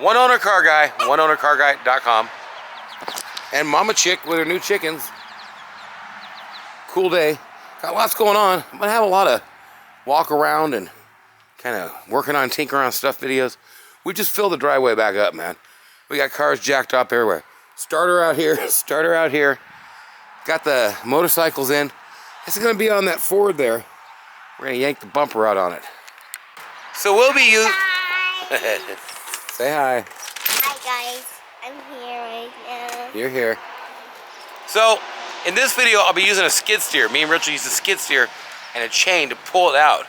One owner car guy, oneownercarguy.com. And Mama Chick with her new chickens. Cool day. Got lots going on. I'm gonna have a lot of walk around and kind of working on tinkering on stuff videos. We just filled the driveway back up, man. We got cars jacked up everywhere. Starter out here, starter out here. Got the motorcycles in. This is gonna be on that Ford there. We're gonna yank the bumper out on it. So we'll be using. Say hi. Hi guys, I'm here right now. You're here. So in this video, I'll be using a skid steer. Me and Rich will use a skid steer and a chain to pull it out.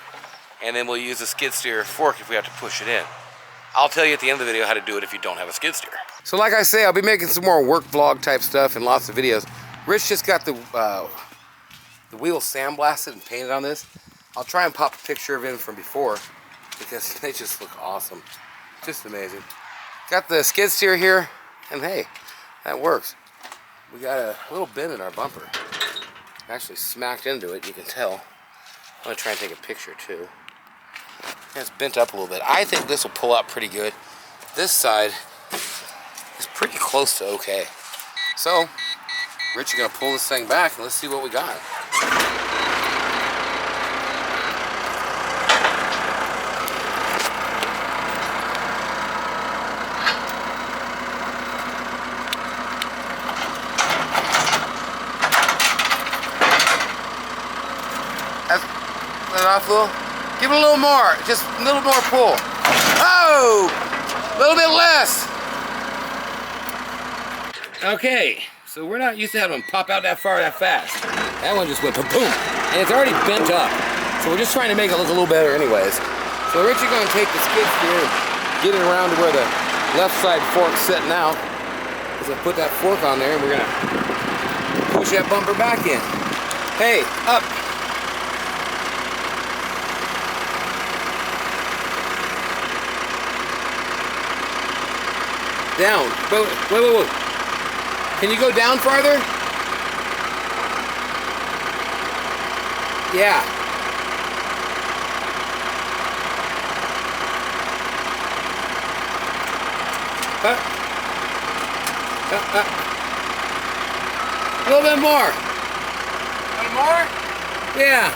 And then we'll use a skid steer fork if we have to push it in. I'll tell you at the end of the video how to do it if you don't have a skid steer. So like I say, I'll be making some more work vlog type stuff and lots of videos. Rich just got the wheels sandblasted and painted on this. I'll try and pop a picture of him from before because they just look awesome. Just amazing. Got the skid steer here, and hey, that works. We got a little bend in our bumper. Actually smacked into it, you can tell. I'm gonna try and take a picture too. Yeah, it's bent up a little bit. I think this will pull out pretty good. This side is pretty close to okay. So, Rich is gonna pull this thing back and let's see what we got. Let it off a little. Give it a little more. Just a little more pull. Oh! A little bit less. Okay, so we're not used to having them pop out that far that fast. That one just went boom, and it's already bent up. So we're just trying to make it look a little better anyways. So Rich is going to take the skid steer and get it around to where the left side fork's sitting out. So put that fork on there and we're going to push that bumper back in. Hey, up. Down. Wait. Can you go down farther? Yeah. Up. A little bit more. A little more? Yeah.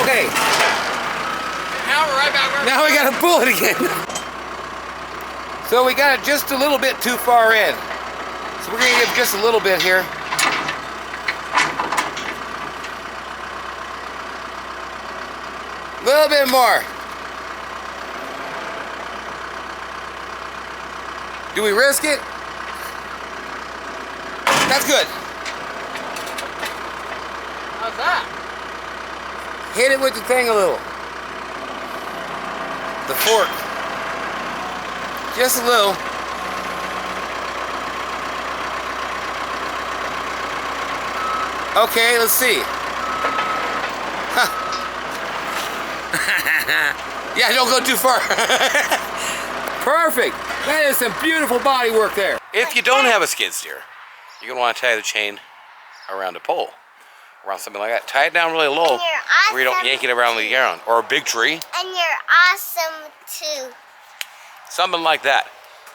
Okay. Now we're right back. Now we gotta pull it again. So we got it just a little bit too far in. So we're gonna give just a little bit here. A little bit more. Do we risk it? That's good. How's that? Hit it with the thing a little. The fork. Just a little. Okay, let's see. Huh. Yeah, don't go too far. Perfect. That is some beautiful body work there. If you don't have a skid steer, you're going to want to tie the chain around a pole. Around something like that. Tie it down really low awesome where you don't yank it around the ground. Or a big tree. And you're awesome too. Something like that.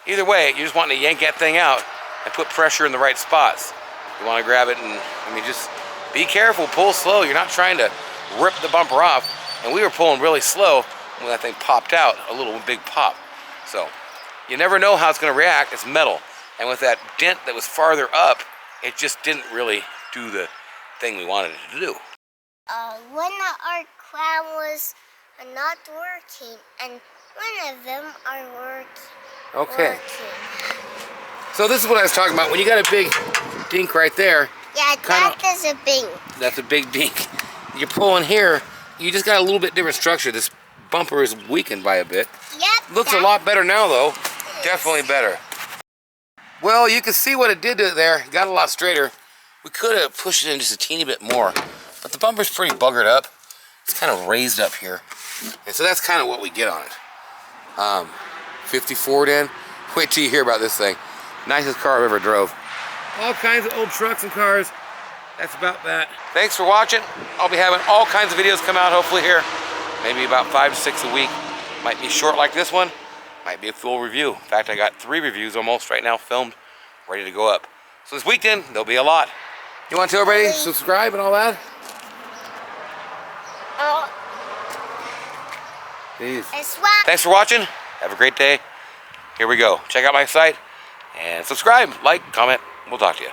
Either way, you just want to yank that thing out and put pressure in the right spots. You want to grab it and, just be careful, pull slow. You're not trying to rip the bumper off. And we were pulling really slow when that thing popped out, a little big pop. So, you never know how it's going to react. It's metal. And with that dent that was farther up, it just didn't really do the thing we wanted it to do. One of our clamors are not working, and one of them are working. Okay. So this is what I was talking about. When you got a big dink right there. Yeah, that is a big. That's a big dink. You're pulling here. You just got a little bit different structure. This bumper is weakened by a bit. Yep. Looks a lot better now, though. Definitely better. Well, you can see what it did to it there. Got a lot straighter. We could have pushed it in just a teeny bit more, but the bumper's pretty buggered up. It's kind of raised up here. And so that's kind of what we get on it. 50 Ford in. Wait till you hear about this thing. Nicest car I've ever drove. All kinds of old trucks and cars. That's about that. Thanks for watching. I'll be having all kinds of videos come out hopefully here. maybe about 5 to 6 a week. Might be short like this one, might be a full review. In fact, I got 3 reviews almost right now filmed, ready to go up. So this weekend, there'll be a lot. You want to tell everybody, subscribe and all that? Oh. Peace. It's what? Thanks for watching. Have a great day. Here we go. Check out my site and subscribe, like, comment. We'll talk to you.